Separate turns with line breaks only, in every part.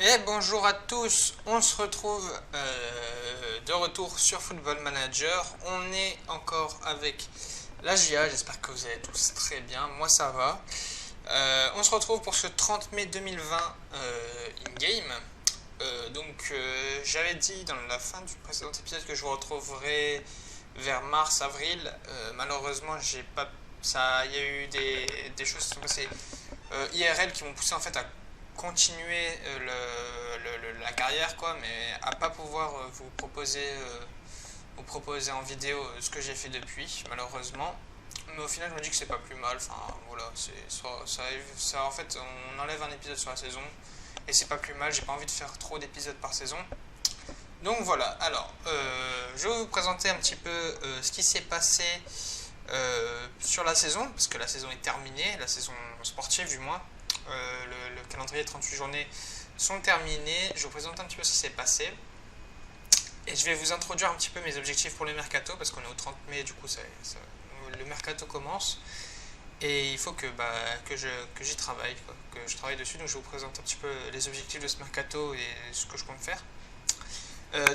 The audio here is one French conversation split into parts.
Et bonjour à tous, on se retrouve de retour sur Football Manager. On est encore avec la GIA, j'espère que vous allez tous très bien, moi ça va. On se retrouve pour ce 30 mai 2020 in-game. J'avais dit dans la fin du précédent épisode que je vous retrouverai vers mars-avril. Malheureusement, j'ai pas, ça, il y a eu des choses qui sont passées IRL qui m'ont poussé en fait à continuer la carrière quoi, mais à pas pouvoir vous proposer en vidéo ce que j'ai fait depuis malheureusement. Mais au final je me dis que c'est pas plus mal. Enfin voilà, ça en fait on enlève un épisode sur la saison et c'est pas plus mal. J'ai pas envie de faire trop d'épisodes par saison. Donc voilà. Alors je vais vous présenter un petit peu ce qui s'est passé sur la saison, parce que la saison est terminée, la saison sportive du moins. Le calendrier de 38 journées sont terminés. Je vous présente un petit peu ce qui s'est passé. Et je vais vous introduire un petit peu mes objectifs pour le mercato, parce qu'on est au 30 mai, du coup le mercato commence. Et il faut que j'y travaille, quoi, que je travaille dessus. Donc je vous présente un petit peu les objectifs de ce mercato et ce que je compte faire.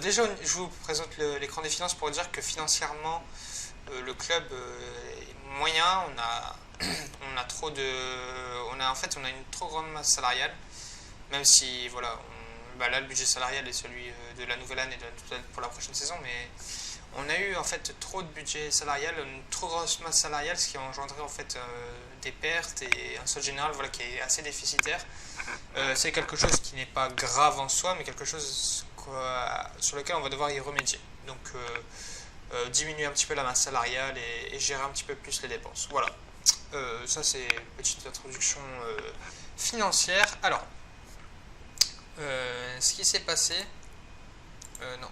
Déjà, je vous présente l'écran des finances pour dire que financièrement, le club est moyen. On a trop de, on a une trop grande masse salariale, même si voilà, là le budget salarial est celui de la nouvelle année pour la prochaine saison, mais on a eu en fait trop de budget salarial, une trop grosse masse salariale, ce qui a engendré en fait des pertes et un solde général voilà, qui est assez déficitaire. C'est quelque chose qui n'est pas grave en soi, mais quelque chose sur lequel on va devoir y remédier. Donc diminuer un petit peu la masse salariale et gérer un petit peu plus les dépenses. Voilà. Ça c'est une petite introduction financière. Alors, ce qui s'est passé, non,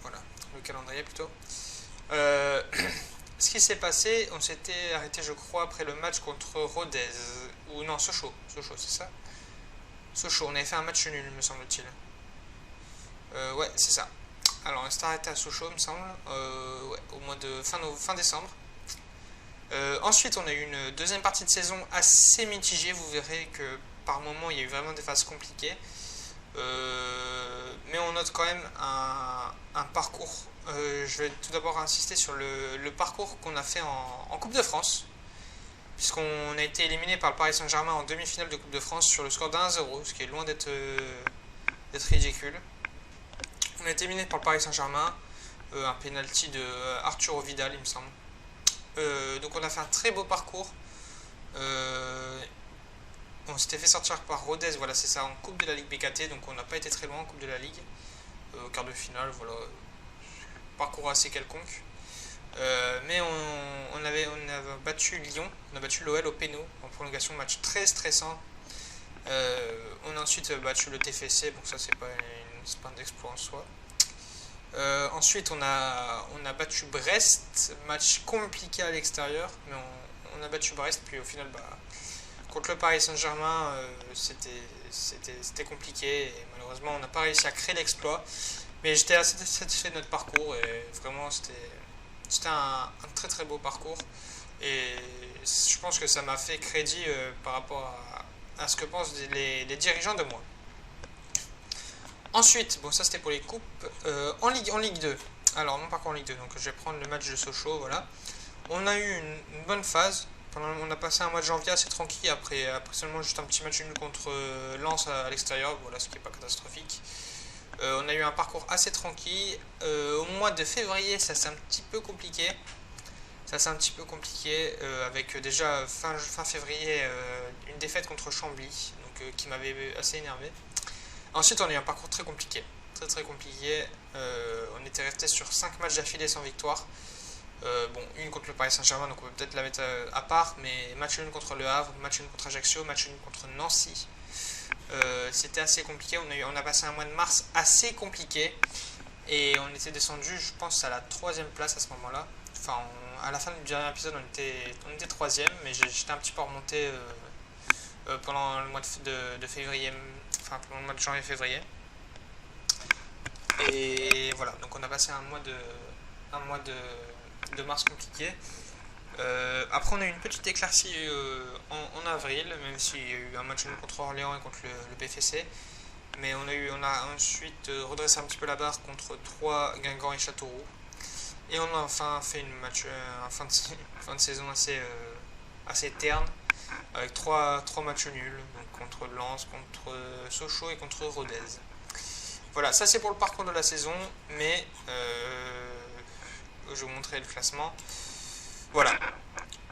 voilà, le calendrier plutôt. Ce qui s'est passé, on s'était arrêté, je crois, après le match contre Rodez, ou non, Sochaux, c'est ça. Sochaux, on avait fait un match nul, me semble-t-il. Ouais, c'est ça. Alors, on s'est arrêté à Sochaux, me semble, ouais, au mois de fin décembre. Ensuite, on a eu une deuxième partie de saison assez mitigée. Vous verrez que par moments, il y a eu vraiment des phases compliquées. Mais on note quand même un parcours. Je vais tout d'abord insister sur le parcours qu'on a fait en Coupe de France, puisqu'on a été éliminé par le Paris Saint-Germain en demi-finale de Coupe de France sur le score d'1-0, ce qui est loin d'être ridicule. On a été éliminé par le Paris Saint-Germain, un penalty de Arturo Vidal, il me semble. Donc on a fait un très beau parcours. On s'était fait sortir par Rodez, voilà c'est ça, en Coupe de la Ligue BKT, donc on n'a pas été très loin en Coupe de la Ligue. Au quart de finale, voilà, parcours assez quelconque. Mais on avait battu Lyon, on a battu l'OL au péno en prolongation, match très stressant. On a ensuite battu le TFC, bon ça c'est pas un exploit en soi. Ensuite on a battu Brest, match compliqué à l'extérieur, mais on a battu Brest, puis au final contre le Paris Saint-Germain c'était compliqué et malheureusement on n'a pas réussi à créer l'exploit, mais j'étais assez satisfait de notre parcours et vraiment c'était un très très beau parcours et je pense que ça m'a fait crédit par rapport à ce que pensent les dirigeants de moi. Ensuite, bon ça c'était pour les coupes. En Ligue 2, alors mon parcours en Ligue 2, donc je vais prendre le match de Sochaux, voilà. On a eu une bonne phase, on a passé un mois de janvier assez tranquille, après seulement juste un petit match nul contre Lens à l'extérieur, voilà, ce qui n'est pas catastrophique. On a eu un parcours assez tranquille. Au mois de février, ça s'est un petit peu compliqué. Avec déjà fin février une défaite contre Chambly, donc qui m'avait assez énervé. Ensuite, on a eu un parcours très compliqué. Très très compliqué. On était resté sur 5 matchs d'affilée sans victoire. Bon, une contre le Paris Saint-Germain, donc on peut peut-être la mettre à part, mais match nul contre Le Havre, match nul contre Ajaccio, match nul contre Nancy. C'était assez compliqué. On a passé un mois de mars assez compliqué. Et on était descendu, je pense, à la 3ème place à ce moment-là. Enfin, à la fin du dernier épisode, on était 3ème, mais j'étais un petit peu remonté pendant le mois de février, enfin pendant le mois de janvier-février. Et voilà, donc on a passé un mois de mars compliqué. Après on a eu une petite éclaircie en avril, même s'il y a eu un match contre Orléans et contre le BFC. Mais on a ensuite redressé un petit peu la barre contre Troyes, Guingamp et Châteauroux. Et on a enfin fait une match, fin de saison assez terne, avec trois matchs nuls, donc contre Lens, contre Sochaux et contre Rodez. Voilà, ça c'est pour le parcours de la saison, mais je vais vous montrer le classement. Voilà,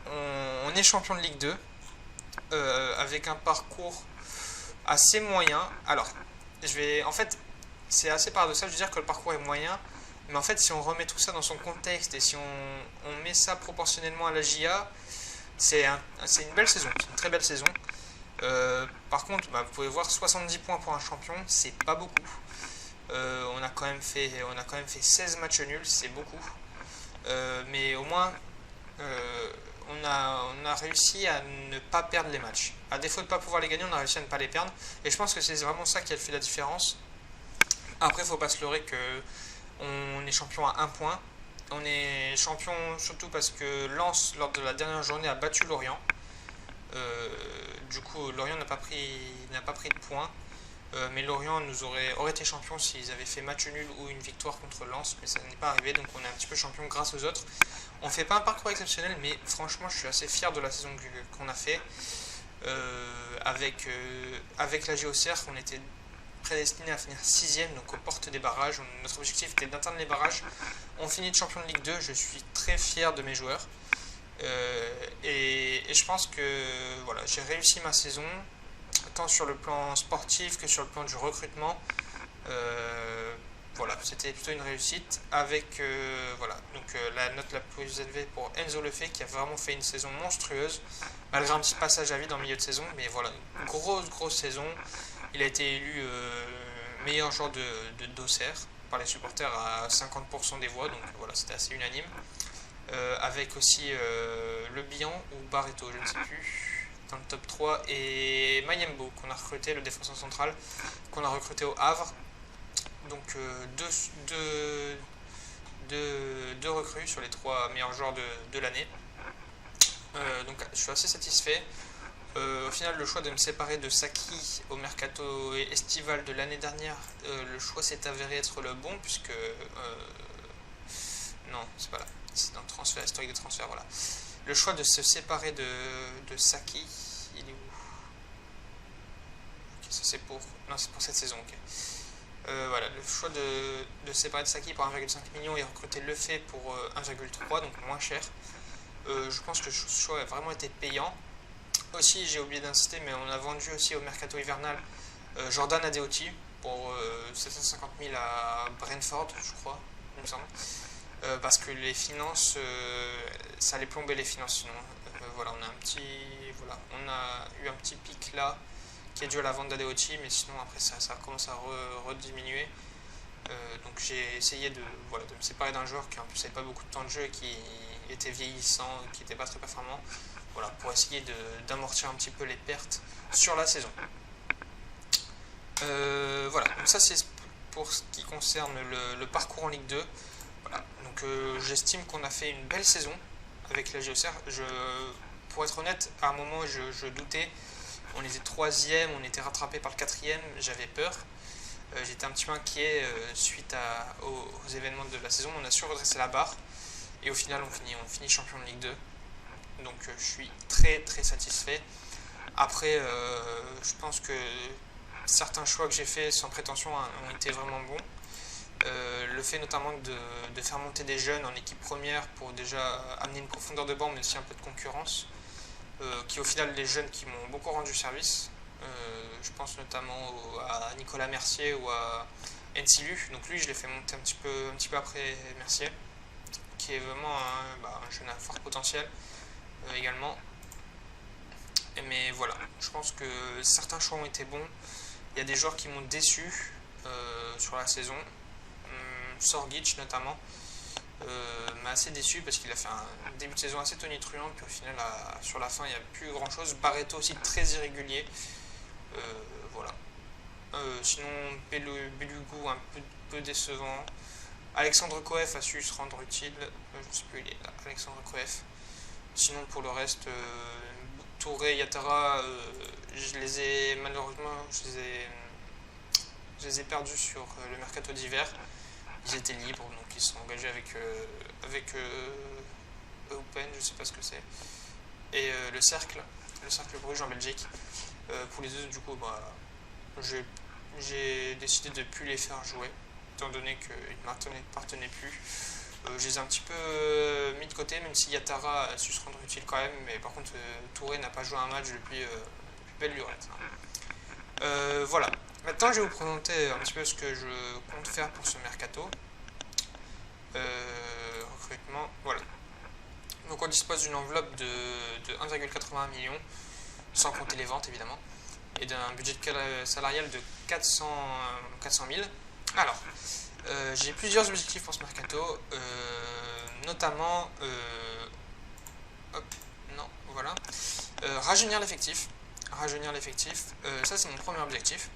on est champion de Ligue 2, avec un parcours assez moyen. Alors, en fait, c'est assez paradoxal de dire que le parcours est moyen, mais en fait, si on remet tout ça dans son contexte et si on met ça proportionnellement à la JA, c'est une belle saison, c'est une très belle saison. Par contre, vous pouvez voir 70 points pour un champion, c'est pas beaucoup. On a quand même fait 16 matchs nuls, c'est beaucoup. Mais au moins, on a réussi à ne pas perdre les matchs. À défaut de ne pas pouvoir les gagner, on a réussi à ne pas les perdre. Et je pense que c'est vraiment ça qui a fait la différence. Après, il ne faut pas se leurrer qu'on est champion à 1 point. On est champion surtout parce que Lens, lors de la dernière journée, a battu Lorient. Du coup, Lorient n'a pas pris de points. Mais Lorient aurait été champion s'ils avaient fait match nul ou une victoire contre Lens, mais ça n'est pas arrivé, donc on est un petit peu champion grâce aux autres. On fait pas un parcours exceptionnel, mais franchement je suis assez fier de la saison qu'on a fait. Avec la JOCR, on était prédestiné à finir 6ème, donc aux portes des barrages. Notre objectif était d'atteindre les barrages. On finit de champion de Ligue 2, je suis très fier de mes joueurs. Et je pense que voilà, j'ai réussi ma saison, tant sur le plan sportif que sur le plan du recrutement. Voilà, c'était plutôt une réussite avec la note la plus élevée pour Enzo Lefebvre qui a vraiment fait une saison monstrueuse malgré un petit passage à vide en milieu de saison, mais voilà, une grosse saison. Il a été élu meilleur joueur de d'Auxerre par les supporters à 50% des voix, donc voilà, c'était assez unanime. Avec aussi Le Bihan ou Barreto, je ne sais plus, dans le top 3, et Mayembo qu'on a recruté, le défenseur central qu'on a recruté au Havre. Donc deux recrues sur les 3 meilleurs joueurs de l'année. Donc je suis assez satisfait. Au final, le choix de me séparer de Saki au mercato estival de l'année dernière, le choix s'est avéré être le bon, puisque non, c'est pas là, c'est dans le transfert, historique de transfert, voilà. Le choix de se séparer de Saki, il est où? Ok, ça c'est pour... Non, c'est pour cette saison, ok. Voilà, le choix de séparer de Saki pour 1,5 million et recruter Lefebvre pour 1,3, donc moins cher. Je pense que le choix a vraiment été payant. Aussi, j'ai oublié d'insister, mais on a vendu aussi au mercato hivernal Jordan Adeoti pour 750 000 à Brentford, je crois, il me semble. Parce que les finances, ça allait plomber les finances sinon. Voilà, on a eu un petit pic là qui est dû à la vente d'Adeoti, mais sinon après ça commence à rediminuer. Donc j'ai essayé de me séparer d'un joueur qui en plus n'avait pas beaucoup de temps de jeu et qui était vieillissant, qui n'était pas très performant, voilà, pour essayer d'amortir un petit peu les pertes sur la saison. Voilà, donc ça c'est pour ce qui concerne le parcours en Ligue 2. Voilà, donc j'estime qu'on a fait une belle saison avec la JOCR. Pour être honnête, à un moment je doutais. On était 3ème, on était rattrapé par le 4ème, j'avais peur. J'étais un petit peu inquiet suite aux événements de la saison. On a su redresser la barre et au final on finit champion de Ligue 2. Donc je suis très satisfait. Après, je pense que certains choix que j'ai faits sans prétention ont été vraiment bons. Le fait notamment de faire monter des jeunes en équipe première pour déjà amener une profondeur de banc mais aussi un peu de concurrence, qui au final les jeunes qui m'ont beaucoup rendu service. Je pense notamment à Nicolas Mercier ou à Ensilu. Donc lui je l'ai fait monter un petit peu après Mercier, qui est vraiment un jeune à fort potentiel également. Mais voilà, je pense que certains choix ont été bons. Il y a des joueurs qui m'ont déçu sur la saison. Sorgic notamment m'a assez déçu parce qu'il a fait un début de saison assez tonitruant, puis au final sur la fin il n'y a plus grand chose. Barreto aussi très irrégulier. Voilà. Sinon Belugu un peu décevant. Alexandre Coef a su se rendre utile. Je ne sais plus, il est là, Alexandre Coef. Sinon pour le reste, Touré, Yatara, je les ai Je les ai perdus sur le mercato d'hiver. Ils étaient libres, donc ils sont engagés avec Open, je sais pas ce que c'est, et le Cercle Bruges en Belgique. Pour les deux, du coup, j'ai décidé de ne plus les faire jouer, étant donné qu'ils ne m'appartenaient plus. Je les ai un petit peu mis de côté, même si Yatara a su se rendre utile quand même, mais par contre, Touré n'a pas joué un match depuis belle lurette. Voilà. Maintenant, je vais vous présenter un petit peu ce que je compte faire pour ce mercato. Recrutement, voilà. Donc, on dispose d'une enveloppe de 1,81 million, sans compter les ventes évidemment, et d'un budget salarial de 400 000. Alors, j'ai plusieurs objectifs pour ce mercato, notamment, rajeunir l'effectif. Ça c'est mon premier objectif,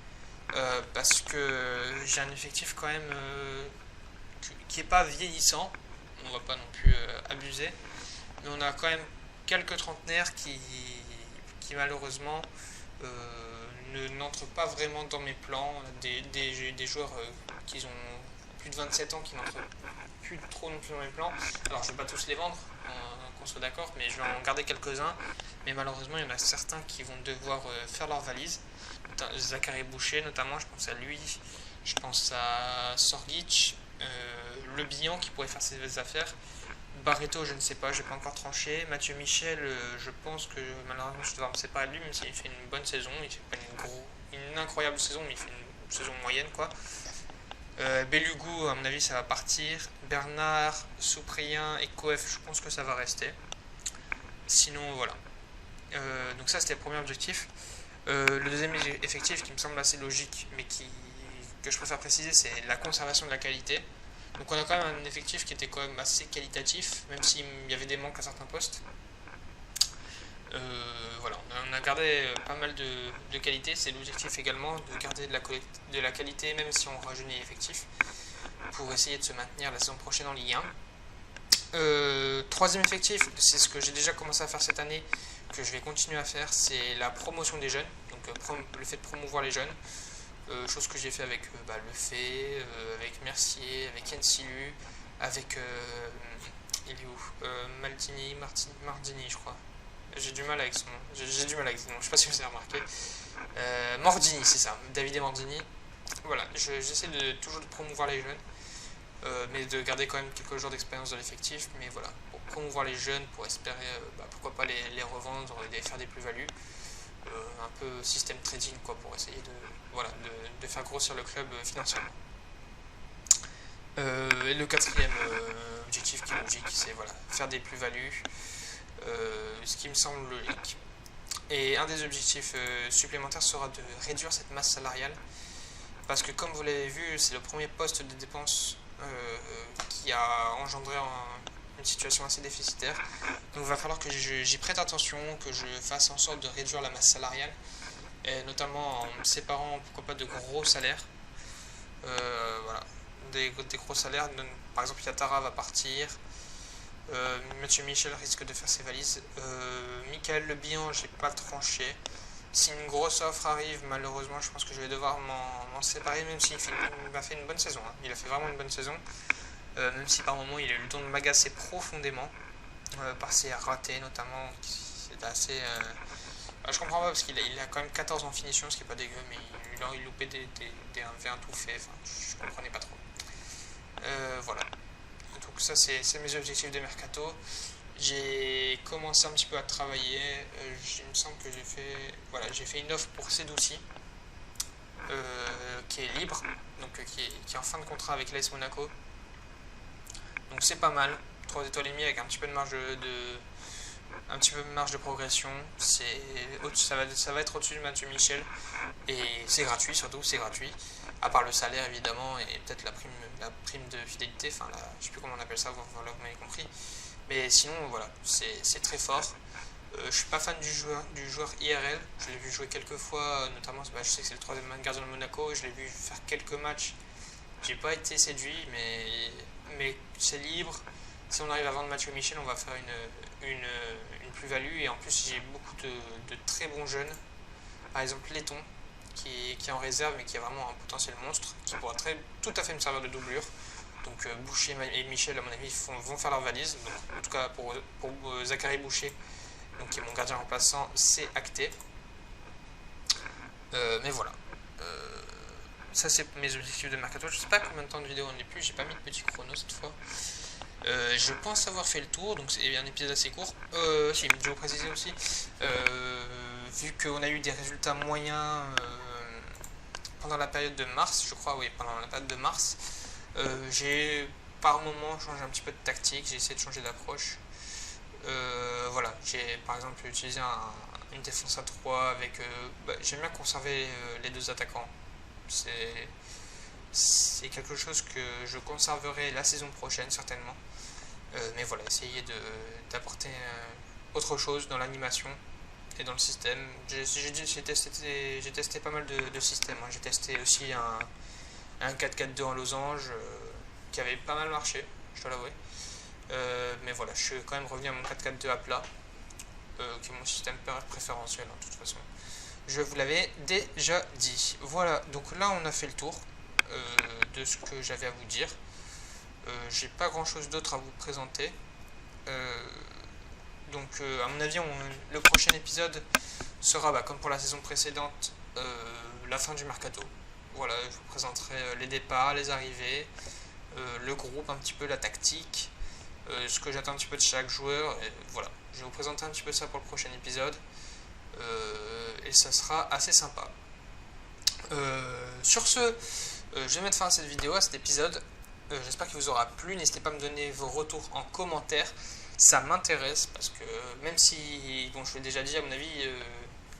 parce que j'ai un effectif quand même qui est pas vieillissant, on va pas non plus abuser, mais on a quand même quelques trentenaires qui malheureusement n'entrent pas vraiment dans mes plans, des joueurs qui ont plus de 27 ans qui n'entrent plus trop non plus dans mes plans. Alors je ne vais pas tous les vendre, qu'on soit d'accord, mais je vais en garder quelques-uns. Mais malheureusement, il y en a certains qui vont devoir faire leur valise. Zachary Boucher notamment, je pense à lui, je pense à Sorgic, Le Bihan qui pourrait faire ses affaires. Barreto, je ne sais pas, je n'ai pas encore tranché. Mathieu Michel, je pense que malheureusement je vais devoir me séparer de lui, même s'il fait une bonne saison. Il fait pas une incroyable saison, mais il fait une saison moyenne, quoi. Belugou, à mon avis, ça va partir. Bernard, Souprien et Coef, je pense que ça va rester. Sinon, voilà. Donc ça, c'était le premier objectif. Le deuxième effectif, qui me semble assez logique, mais que je préfère préciser, c'est la conservation de la qualité. Donc on a quand même un effectif qui était quand même assez qualitatif, même s'il y avait des manques à certains postes. Voilà, on a gardé pas mal de qualité. C'est l'objectif également, de garder de la qualité, même si on rajeunit l'effectif, pour essayer de se maintenir la saison prochaine en Ligue 1. Troisième effectif, c'est ce que j'ai déjà commencé à faire cette année, que je vais continuer à faire, c'est la promotion des jeunes, donc le fait de promouvoir les jeunes. Chose que j'ai fait avec Le Fay, avec Mercier, avec Ensilu, avec il est où Mardini, je crois. J'ai du mal avec son nom. J'ai du mal avec son nom, je sais pas si vous avez remarqué. Mordini, c'est ça, David et Mordini. Voilà, j'essaie toujours de promouvoir les jeunes, mais de garder quand même quelques jours d'expérience dans l'effectif. Mais voilà, pour promouvoir les jeunes, pour espérer, pourquoi pas les revendre et faire des plus-values. Un peu système trading, quoi, pour essayer de faire grossir le club financièrement. Et le quatrième objectif qui est logique, c'est faire des plus-values, ce qui me semble logique. Et un des objectifs supplémentaires sera de réduire cette masse salariale, parce que comme vous l'avez vu, c'est le premier poste de dépense qui a engendré une situation assez déficitaire. Donc il va falloir que j'y prête attention, que je fasse en sorte de réduire la masse salariale, et notamment en me séparant, pourquoi pas, de gros salaires. Des gros salaires. Par exemple, Yatara va partir. Mathieu Michel risque de faire ses valises. Michael Le Bihan, j'ai pas tranché. Si une grosse offre arrive, malheureusement, je pense que je vais devoir m'en séparer, même s'il a fait une bonne saison. Hein. Il a fait vraiment une bonne saison. Même si par moment il a eu le don de m'agacer profondément, par ses ratés notamment, c'est assez... je comprends pas, parce qu'il a quand même 14 en finition, ce qui est pas dégueu, mais il loupait des 1v1 tout fait, enfin je comprenais pas trop. Voilà, donc ça c'est mes objectifs de mercato. J'ai commencé un petit peu à travailler, il me semble que j'ai fait une offre pour Sedouci, qui est libre, donc qui est en fin de contrat avec l'AS Monaco. Donc c'est pas mal, 3 étoiles et demie avec un petit peu de marge de progression. Ça va être au-dessus de Mathieu Michel, et c'est gratuit, surtout c'est gratuit, à part le salaire évidemment, et peut-être la prime de fidélité, enfin je sais plus comment on appelle ça, voilà, vous m'avez compris. Mais sinon voilà, c'est très fort. Je suis pas fan du joueur IRL, je l'ai vu jouer quelques fois, notamment je sais que c'est le 3e gardien de Monaco, et je l'ai vu faire quelques matchs. J'ai pas été séduit, mais c'est libre. Si on arrive à vendre Mathieu Michel, on va faire une plus-value, et en plus j'ai beaucoup de très bons jeunes. Par exemple Letton, qui est en réserve mais qui a vraiment un potentiel monstre, qui pourra tout à fait me servir de doublure. Donc Boucher et Michel, à mon avis, vont faire leur valise. Donc, en tout cas, pour Zachary Boucher, donc, qui est mon gardien remplaçant, c'est acté. Mais voilà. Ça, c'est mes objectifs de mercato. Je sais pas combien de temps de vidéo on est plus. J'ai pas mis de petit chrono cette fois. Je pense avoir fait le tour. Donc, c'est un épisode assez court. Si, je vais préciser aussi. Vu qu'on a eu des résultats moyens pendant la période de mars, je crois, oui, pendant la période de mars. J'ai par moment changé un petit peu de tactique, j'ai essayé de changer d'approche. Voilà, j'ai par exemple utilisé une défense à 3 avec. J'aime bien conserver les deux attaquants. C'est quelque chose que je conserverai la saison prochaine certainement. Mais voilà, essayer d'apporter autre chose dans l'animation et dans le système. J'ai testé pas mal de systèmes. J'ai testé aussi un 4-4-2 en losange qui avait pas mal marché, je dois l'avouer. Mais voilà, je suis quand même revenu à mon 4-4-2 à plat, qui est mon système préférentiel de toute façon. Je vous l'avais déjà dit. Voilà, donc là on a fait le tour de ce que j'avais à vous dire. J'ai pas grand chose d'autre à vous présenter. Donc à mon avis, le prochain épisode sera, comme pour la saison précédente, la fin du mercato. Voilà, je vous présenterai les départs, les arrivées, le groupe, un petit peu la tactique, ce que j'attends un petit peu de chaque joueur. Et voilà, je vais vous présenter un petit peu ça pour le prochain épisode. Et ça sera assez sympa. Sur ce, je vais mettre fin à cette vidéo, à cet épisode. J'espère qu'il vous aura plu. N'hésitez pas à me donner vos retours en commentaire. Ça m'intéresse parce que même si, bon, je l'ai déjà dit, à mon avis,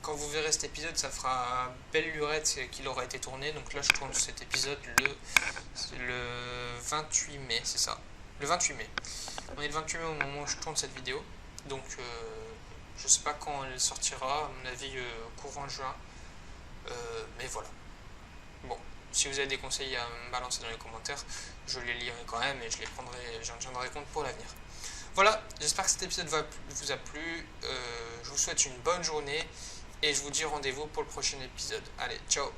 quand vous verrez cet épisode, ça fera belle lurette qu'il aura été tourné. Donc là, je tourne cet épisode le 28 mai, c'est ça. Le 28 mai. On est le 28 mai au moment où je tourne cette vidéo. Donc, je sais pas quand elle sortira. À mon avis, courant juin. Mais voilà. Bon, si vous avez des conseils à me balancer dans les commentaires, je les lirai quand même et j'en tiendrai compte pour l'avenir. Voilà, j'espère que cet épisode vous a plu. Je vous souhaite une bonne journée et je vous dis rendez-vous pour le prochain épisode. Allez, ciao!